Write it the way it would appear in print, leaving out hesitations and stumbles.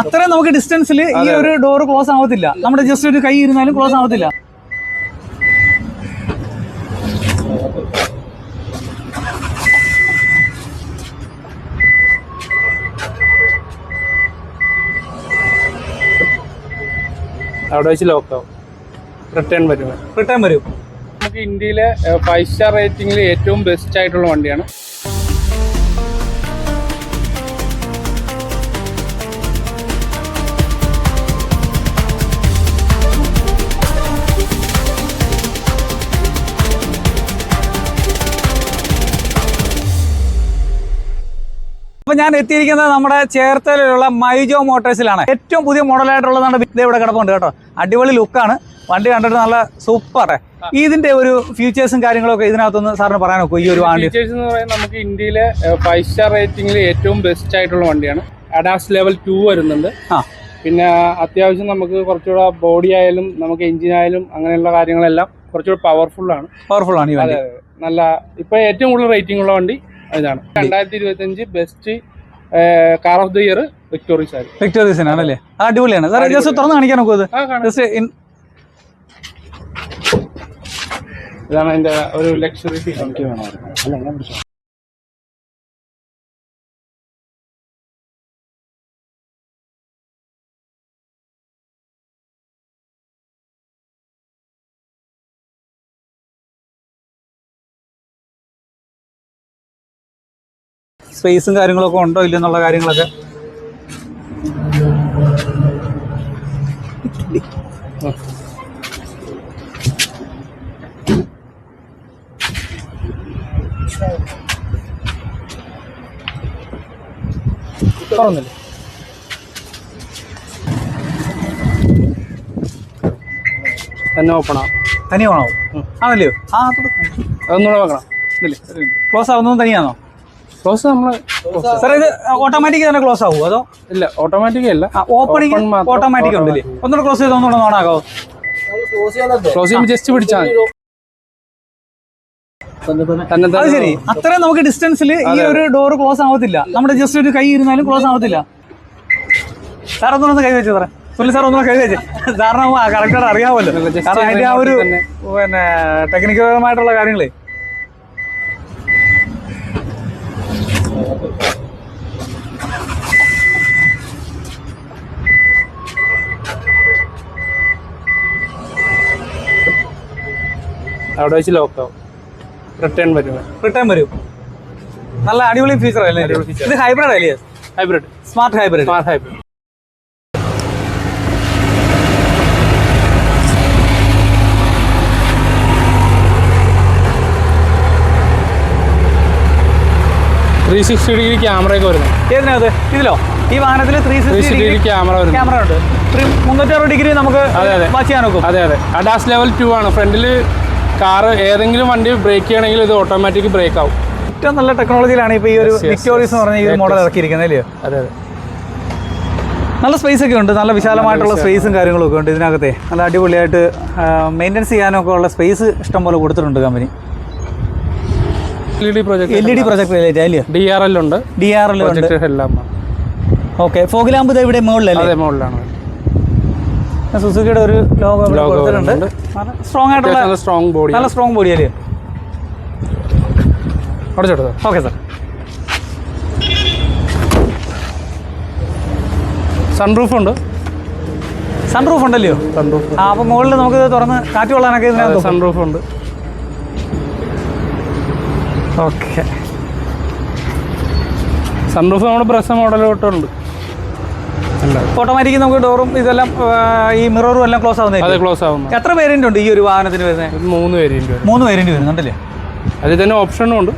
അത്രയും നമുക്ക് ഡിസ്റ്റൻസിൽ ഈ ഒരു ഡോർ ക്ലോസ് ആവത്തില്ല. നമ്മുടെ ജസ്റ്റ് ഒരു കൈ ഇരുന്നാലും ക്ലോസ് ആവത്തില്ല. അവിടെ വെച്ച് ലോക്കാവും, റിട്ടേൺ വരും. നമുക്ക് ഇന്ത്യയിലെ 5 സ്റ്റാർ റേറ്റിംഗിൽ ഏറ്റവും ബെസ്റ്റ് ആയിട്ടുള്ള വണ്ടിയാണ്. അപ്പോൾ ഞാൻ എത്തിയിരിക്കുന്നത് നമ്മുടെ ചേർത്തലയിലുള്ള മൈജോ മോട്ടോഴ്സിലാണ്. ഏറ്റവും പുതിയ മോഡലായിട്ടുള്ളതാണ് ഇത് ഇവിടെ കിടപ്പുണ്ട് കേട്ടോ. അടിപൊളി ലുക്കാണ്. വണ്ടി കണ്ടിട്ട് നല്ല സൂപ്പർ. ഇതിന്റെ ഒരു ഫീച്ചേഴ്സും കാര്യങ്ങളൊക്കെ ഇതിനകത്തൊന്ന് സാറിന് പറയാനൊക്കെ ഈ ഒരു വണ്ടി ഫീച്ചേഴ്സ് എന്ന് പറയുന്നത് നമുക്ക് ഇന്ത്യയിലെ 5 സ്റ്റാർ റേറ്റിംഗിൽ ഏറ്റവും ബെസ്റ്റ് ആയിട്ടുള്ള വണ്ടിയാണ്. അഡാസ് ലെവൽ 2 വരുന്നുണ്ട്. പിന്നെ അത്യാവശ്യം നമുക്ക് കുറച്ചുകൂടെ ബോഡി ആയാലും നമുക്ക് എഞ്ചിൻ ആയാലും അങ്ങനെയുള്ള കാര്യങ്ങളെല്ലാം കുറച്ചുകൂടെ പവർഫുൾ ആണ് ഈ വണ്ടി. നല്ല ഇപ്പൊ ഏറ്റവും കൂടുതൽ റേറ്റിംഗ് ഉള്ള വണ്ടി ഇതാണ്. 2025 best car of the year victorious ആണല്ലേ. അടിപൊളിയാണ്. ജസ്റ്റ് തുറന്ന് കാണിക്കാൻ നോക്കൂ. ഇതാണ് അതിന്റെ ഒരു ലക്ഷറി ഫീൽ. സ്പേസും കാര്യങ്ങളൊക്കെ ഉണ്ടോ ഇല്ലെന്നുള്ള കാര്യങ്ങളൊക്കെ തുറന്നില്ലേ. തന്നെ ഓപ്പൺ ആവും. തനിയെ ഓണാവും ആണല്ലോ. അതൊന്നുകൂടെ വെക്കണം. ക്ലോസ് ആവുന്നത് തനിയാണോ? ക്ലോസ് നമ്മള് സാർ ഇത് ഓട്ടോമാറ്റിക് തന്നെ ക്ലോസ് ആവുമോ അതോ? ഇല്ല, ഓട്ടോമാറ്റിക് അല്ല, ഓപ്പണിംഗ് ഓട്ടോമാറ്റിക് ഉണ്ടല്ലേ. ഒന്നുകൂടെ ക്ലോസ് ചെയ്ത് ഒന്നുകൂടെ ഓണാക്കാവോ? ക്ലോസ് ചെയ്യുമ്പോൾ ജസ്റ്റ് പിടിച്ചാൽ അത് ശരി. അത്രയും നമുക്ക് ഡിസ്റ്റൻസിൽ ഈ ഒരു ഡോർ ക്ലോസ് ആവത്തില്ല. നമ്മുടെ ജസ്റ്റ് ഒരു കൈ ഇരുന്നാലും ക്ലോസ് ആവത്തില്ല. സാർ ഒന്നുകൂടെ കൈ വെച്ച് സാറേ. പുള്ളി സാർ ഒന്നുകൂടെ കൈ വെച്ച്. സാറിന് കറക്റ്റായിട്ട് അറിയാമല്ലോ. കാരണം അതിന്റെ ആ ഒരു പിന്നെ ടെക്നിക്കൽപരമായിട്ടുള്ള കാര്യങ്ങളേ. അവിടെ വെച്ച് ലോക്കാവും, റിട്ടേൺ വരും. നല്ല അടിപൊളി ഫീച്ചർ അല്ലേ ഇത്? ഹൈബ്രിഡ് അല്ലേ? Hybrid, smart hybrid. 360 ഡിഗ്രി ക്യാമറയൊക്കെ വരുന്നത്. ഏതിനകത്ത്? ഇതിലോ? ഈ വാഹനത്തിൽ 360 ഡിഗ്രി ക്യാമറ ഉണ്ട്. 360 ഡിഗ്രി നമുക്ക് വാച്ച് ചെയ്യാൻ നോക്കും. അതെ. അഡാസ് ലെവൽ 2 ആണ്. ഫ്രണ്ടിൽ കാറ് ഏതെങ്കിലും വണ്ടി ബ്രേക്ക് ചെയ്യണമെങ്കിൽ ഇത് ഓട്ടോമാറ്റിക് ബ്രേക്ക് ആവും. ഏറ്റവും നല്ല ടെക്നോളജിയിലാണ് ഇപ്പോൾ ഈ ഒരു വിക്ടോറിയസ് എന്ന് പറഞ്ഞ ഈ ഒരു മോഡൽ ഇറക്കിയിരിക്കുന്നത് അല്ലയോ? അതെ. നല്ല സ്പേസ് ഒക്കെ ഉണ്ട്. നല്ല വിശാലമായിട്ടുള്ള സ്പേസും കാര്യങ്ങളൊക്കെ ഉണ്ട് ഇതിനകത്തെ. നല്ല അടിപൊളിയായിട്ട് മെയിൻ്റെനൻസ് ചെയ്യാനൊക്കെ ഉള്ള സ്പേസ് ഇഷ്ടംപോലെ കൊടുത്തിട്ടുണ്ട് കമ്പനി. LED പ്രൊജക്ടർ ലൈറ്റ് അല്ലയോ? DRL ഉണ്ട്. എല്ലാം. ഓക്കെ. ഫോഗ് ലാമ്പ് ഇവിടെ മുകളിലല്ലേ? മുകളിലാണ്. സുസുക്കിയുടെ ഒരു ലോഗോ കൊടുത്തിട്ടുണ്ട്. സ്ട്രോങ് ആയിട്ടുള്ള നല്ല സ്ട്രോങ് ബോഡി അല്ലേ? Okay sir. സൺറൂഫ് ഉണ്ടല്ലോ. അപ്പോൾ മുകളിൽ നമുക്ക് തുറന്ന് കാറ്റ് കൊള്ളാനൊക്കെ ഇതിനകത്ത് സൺറൂഫ് ഉണ്ട്. ഓക്കെ. സൺറൂഫ് നമ്മുടെ ബ്രസ മോഡലോട്ടുണ്ട്. ഓട്ടോമാറ്റിക് നമുക്ക് ഡോറും ഇതെല്ലാം ഈ മിററും എല്ലാം ക്ലോസ് ആവുന്നത്. എത്ര വേരിയന്റ് ഉണ്ട് ഈ ഒരു വാഹനത്തിന് വരുന്നത്? 3 വേരിയന്റ് വരുന്നുണ്ടല്ലേ? അതിൽ തന്നെ ഓപ്ഷനും ഉണ്ട്.